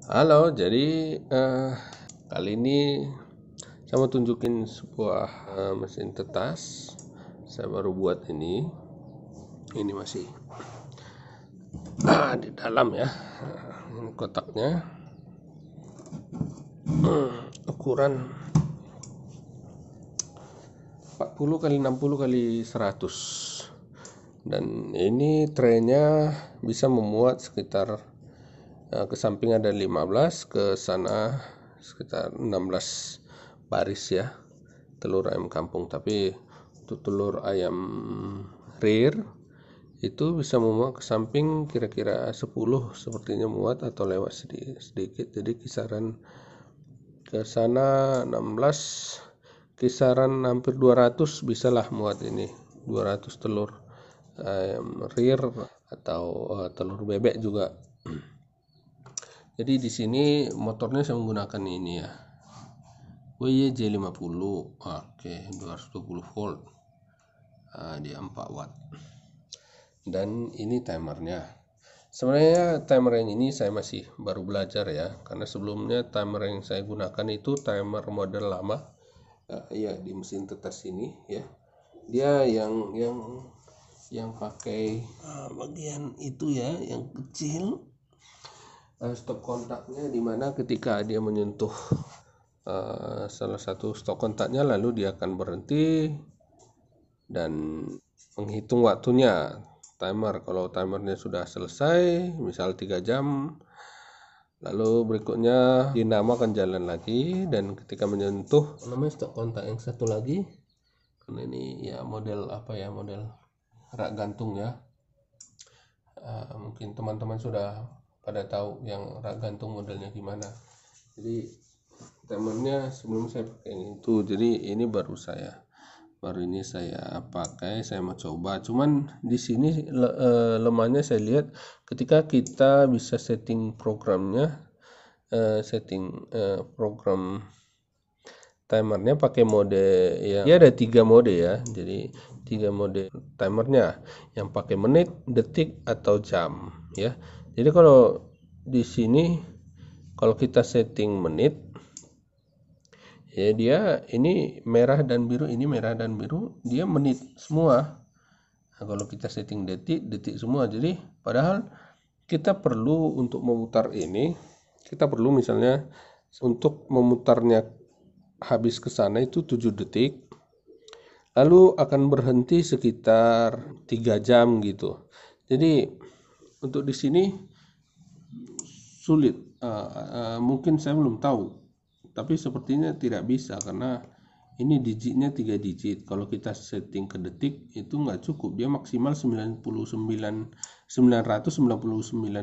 Halo, jadi kali ini saya mau tunjukin sebuah mesin tetas. Saya baru buat ini. Ini masih di dalam ya. Ini kotaknya ukuran 40 kali 60 kali 100. Dan ini traynya bisa memuat sekitar ke samping ada 15, ke sana sekitar 16 baris ya, telur ayam kampung. Tapi untuk telur ayam rear itu bisa memuat ke samping kira-kira 10 sepertinya muat atau lewat sedikit. Jadi kisaran ke sana 16, kisaran hampir 200 bisalah muat ini, 200 telur ayam rear atau telur bebek juga. Jadi di sini motornya saya menggunakan ini ya, WYJ50. Oke, 220 volt. Dia 4 watt. Dan ini timernya. Sebenarnya timer yang ini saya masih baru belajar ya, karena sebelumnya timer yang saya gunakan itu timer model lama. Ya, di mesin tetas ini ya. Dia yang pakai bagian itu ya, yang kecil. Stop kontaknya dimana ketika dia menyentuh salah satu stop kontaknya, lalu dia akan berhenti dan menghitung waktunya, timer. Kalau timernya sudah selesai, misal 3 jam, lalu berikutnya dinamo akan jalan lagi. Dan ketika menyentuh namanya stop kontak yang satu lagi, karena ini ya model apa ya, model rak gantung ya. Mungkin teman-teman sudah pada tahu yang rak gantung modelnya gimana. Jadi timernya sebelum saya pakai itu, jadi ini baru ini saya pakai, saya mau coba. Cuman di sini lemahnya saya lihat ketika kita bisa setting programnya, program timernya pakai mode ya. Dia ada 3 mode ya, jadi 3 mode timernya, yang pakai menit, detik, atau jam ya. Jadi kalau di sini kalau kita setting menit ya, dia ini merah dan biru, ini merah dan biru, dia menit semua. Nah, kalau kita setting detik, detik semua. Jadi padahal kita perlu untuk memutar ini, kita perlu misalnya untuk memutarnya habis ke sana itu 7 detik, lalu akan berhenti sekitar 3 jam gitu. Jadi untuk di sini sulit. Mungkin saya belum tahu, tapi sepertinya tidak bisa karena ini digitnya 3 digit. Kalau kita setting ke detik itu nggak cukup, dia maksimal 999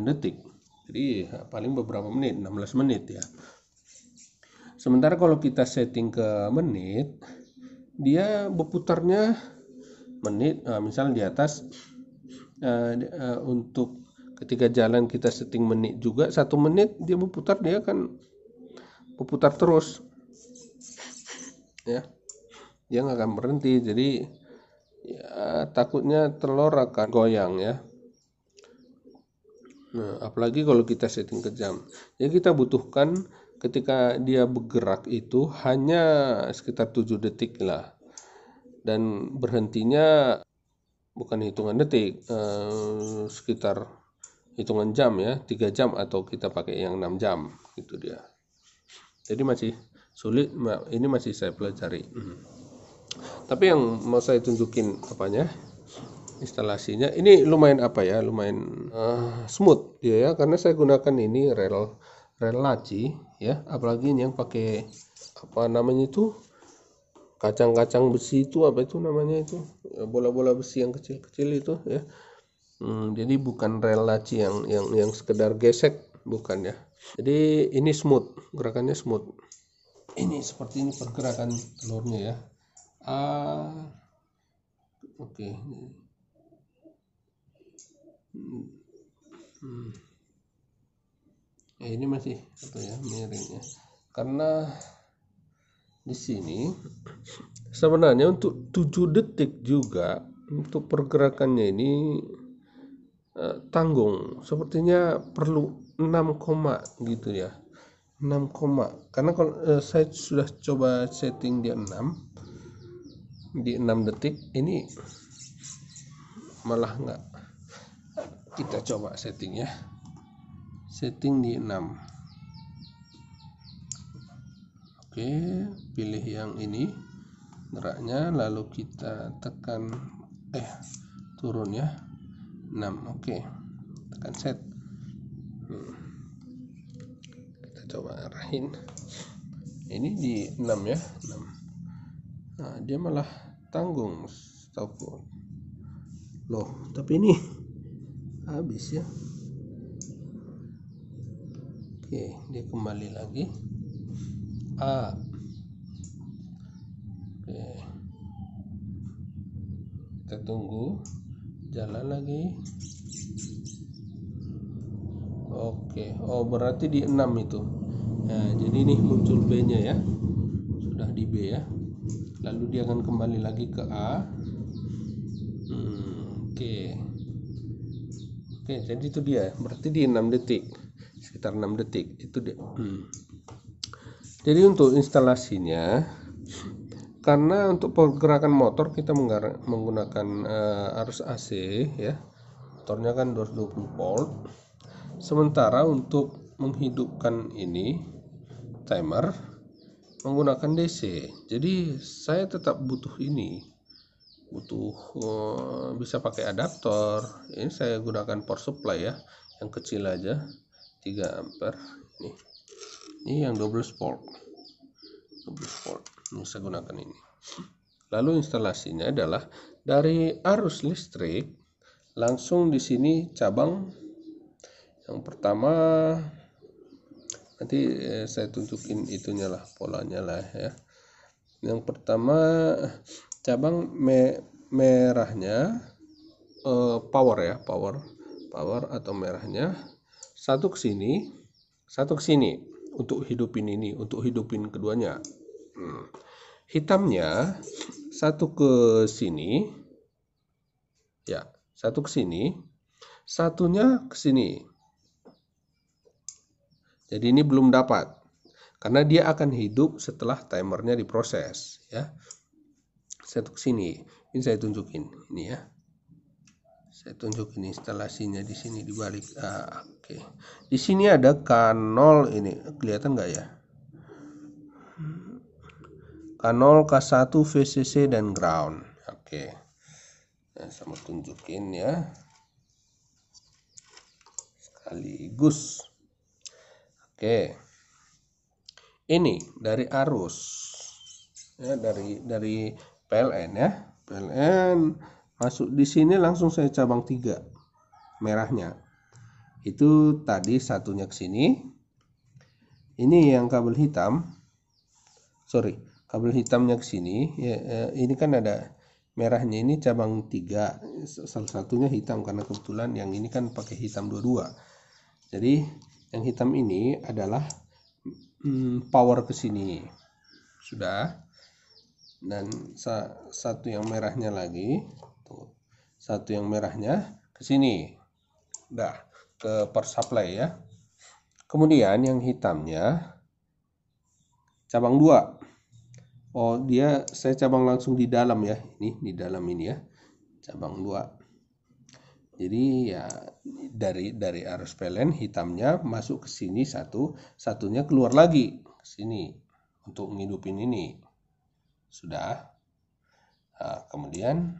detik. Jadi paling beberapa menit, 16 menit ya. Sementara kalau kita setting ke menit, dia berputarnya menit. Misal di atas untuk ketika jalan kita setting menit juga, 1 menit dia berputar, dia akan berputar terus ya, dia nggak akan berhenti. Jadi ya, takutnya telur akan goyang ya. Nah, apalagi kalau kita setting ke jam. Jadi kita butuhkan ketika dia bergerak itu hanya sekitar 7 detik lah. Dan berhentinya bukan hitungan detik, sekitar hitungan jam ya, 3 jam atau kita pakai yang 6 jam gitu dia. Jadi masih sulit, ini masih saya pelajari. Tapi yang mau saya tunjukin apanya, instalasinya ini lumayan apa ya, lumayan smooth ya, karena saya gunakan ini rel laci ya. Apalagi ini yang pakai apa namanya itu, kacang-kacang besi itu, apa itu namanya itu, bola-bola besi yang kecil-kecil itu ya. Jadi bukan rel laci yang sekedar gesek, bukan ya. Jadi ini smooth, gerakannya smooth. Ini seperti ini pergerakan telurnya ya. Oke. Ini masih apa ya, miringnya, karena di sini sebenarnya untuk 7 detik juga untuk pergerakannya ini tanggung, sepertinya perlu 6 koma gitu ya, 6 koma, karena kalau saya sudah coba setting di 6 detik, ini malah nggak. Kita coba setting ya, setting di 6. Oke, pilih yang ini geraknya, lalu kita tekan turun ya, 6. Oke, tekan set. Kita coba arahin, ini di 6 ya, 6. Nah, dia malah tanggung, stop loh, tapi ini habis ya. Oke, dia kembali lagi A. Oke, kita tunggu jalan lagi. Oke, oh berarti di 6 itu. Nah, jadi ini muncul B nya ya, sudah di B ya, lalu dia akan kembali lagi ke A. Oke, jadi itu dia, berarti di 6 detik, sekitar 6 detik itu dia. Jadi untuk instalasinya, karena untuk pergerakan motor kita menggunakan arus AC ya, motornya kan 220 volt. Sementara untuk menghidupkan ini timer menggunakan DC. Jadi saya tetap butuh ini, bisa pakai adaptor. Ini saya gunakan power supply ya, yang kecil aja, 3 ampere. Ini yang 12 volt. Ini saya gunakan ini. Lalu instalasinya adalah dari arus listrik langsung di sini cabang. Yang pertama nanti saya tunjukin itunya lah, polanya lah ya. Yang pertama cabang merahnya power ya, power atau merahnya satu ke sini, satu ke sini untuk hidupin ini, untuk hidupin keduanya. Hitamnya satu ke sini ya, satu ke sini, satunya ke sini. Jadi ini belum dapat, karena dia akan hidup setelah timernya diproses ya. Satu ke sini, ini saya tunjukin ini ya. Saya tunjukin instalasinya di sini di balik. Oke. Di sini ada K0, ini kelihatan nggak ya? K0, K1, VCC dan ground. Oke. Nah, sama tunjukin ya. Sekaligus. Oke. Ini dari arus ya, dari PLN ya. PLN masuk di sini langsung saya cabang 3 merahnya. Itu tadi satunya ke sini. Ini yang kabel hitam. Kabel hitamnya ke sini ya, ini kan ada merahnya, ini cabang 3, salah satunya hitam karena kebetulan yang ini kan pakai hitam dua-dua. Jadi yang hitam ini adalah power ke sini sudah, dan satu yang merahnya lagi, satu yang merahnya ke sini, udah ke power supply ya. Kemudian yang hitamnya cabang 2. Oh, dia saya cabang langsung di dalam ya, ini di dalam ini ya, cabang 2. Jadi ya dari arus PLN hitamnya masuk ke sini satunya keluar lagi ke sini untuk ngidupin ini. Sudah. Nah, kemudian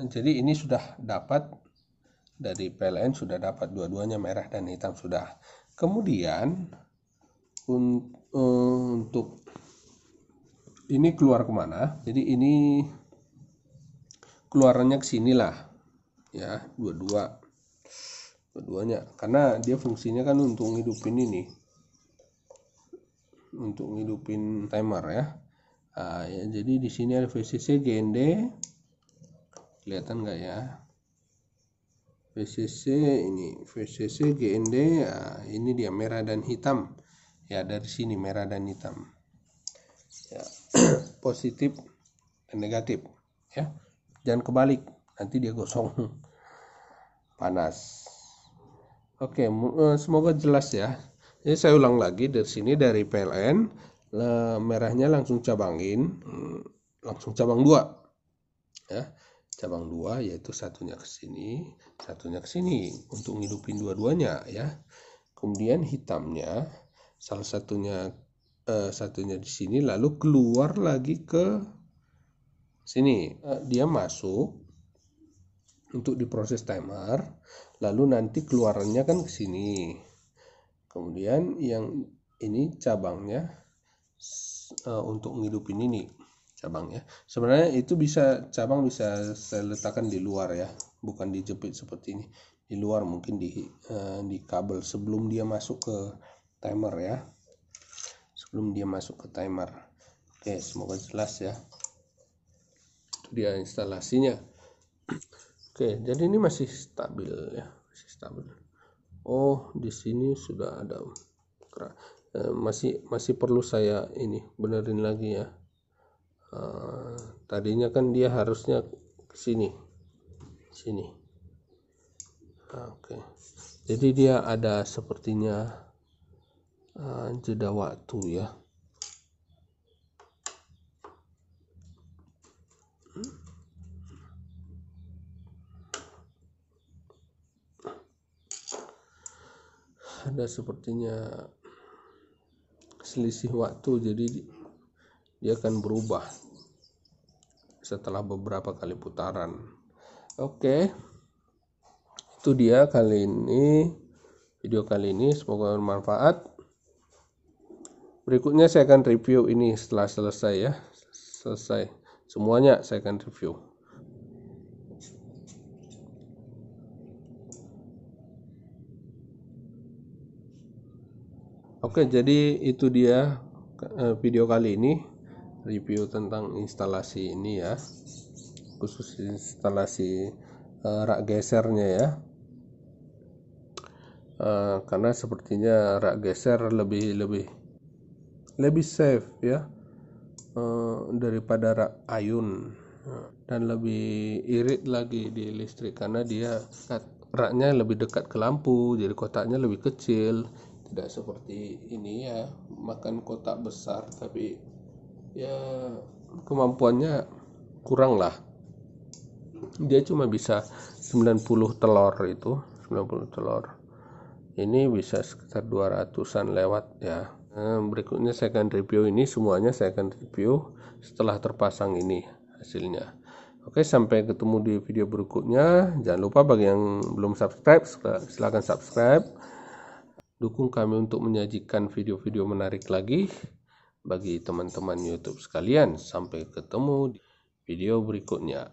jadi ini sudah dapat dari PLN, sudah dapat dua-duanya merah dan hitam sudah. Kemudian untuk ini keluar kemana? Jadi ini keluarannya ke sinilah ya, dua-duanya, karena dia fungsinya kan untuk ngidupin ini, untuk ngidupin timer ya. Nah, ya, jadi di sini ada VCC GND, kelihatan nggak ya? VCC ini VCC GND, nah, ini dia merah dan hitam ya, dari sini merah dan hitam ya. Positif dan negatif ya, jangan kebalik nanti dia gosong. panas. Oke, semoga jelas ya. Jadi saya ulang lagi dari sini, dari PLN, merahnya langsung cabangin, langsung cabang 2 ya. Cabang 2 yaitu satunya ke sini, satunya ke sini untuk ngidupin dua-duanya ya. Kemudian hitamnya salah satunya di sini, lalu keluar lagi ke sini. Dia masuk untuk diproses timer, lalu nanti keluarannya kan ke sini. Kemudian yang ini cabangnya untuk ngidupin ini cabangnya. Sebenarnya itu cabang bisa saya letakkan di luar ya, bukan dijepit seperti ini. Di luar mungkin di kabel sebelum dia masuk ke timer ya. Sebelum dia masuk ke timer. Oke, semoga jelas ya. Itu dia instalasinya. Oke, jadi ini masih stabil ya, masih stabil. Oh, di sini sudah ada masih perlu saya ini benerin lagi ya. Tadinya kan dia harusnya ke sini. Oke. Jadi dia ada sepertinya jeda waktu ya. Ada sepertinya selisih waktu, jadi dia akan berubah setelah beberapa kali putaran. Oke, itu dia video kali ini, semoga bermanfaat. Berikutnya saya akan review ini setelah selesai ya, selesai semuanya saya akan review. Oke, jadi itu dia video kali ini, review tentang instalasi ini ya, khusus instalasi rak gesernya ya. Karena sepertinya rak geser lebih safe ya daripada rak ayun, dan lebih irit lagi di listrik karena dia raknya lebih dekat ke lampu, jadi kotaknya lebih kecil. Tidak seperti ini ya, makan kotak besar tapi ya kemampuannya kurang lah. Dia cuma bisa 90 telur itu, 90 telur. Ini bisa sekitar 200-an lewat ya. Berikutnya saya akan review ini semuanya, saya akan review setelah terpasang ini hasilnya. Oke, sampai ketemu di video berikutnya. Jangan lupa bagi yang belum subscribe, silahkan subscribe. Dukung kami untuk menyajikan video-video menarik lagi bagi teman-teman YouTube sekalian. Sampai ketemu di video berikutnya.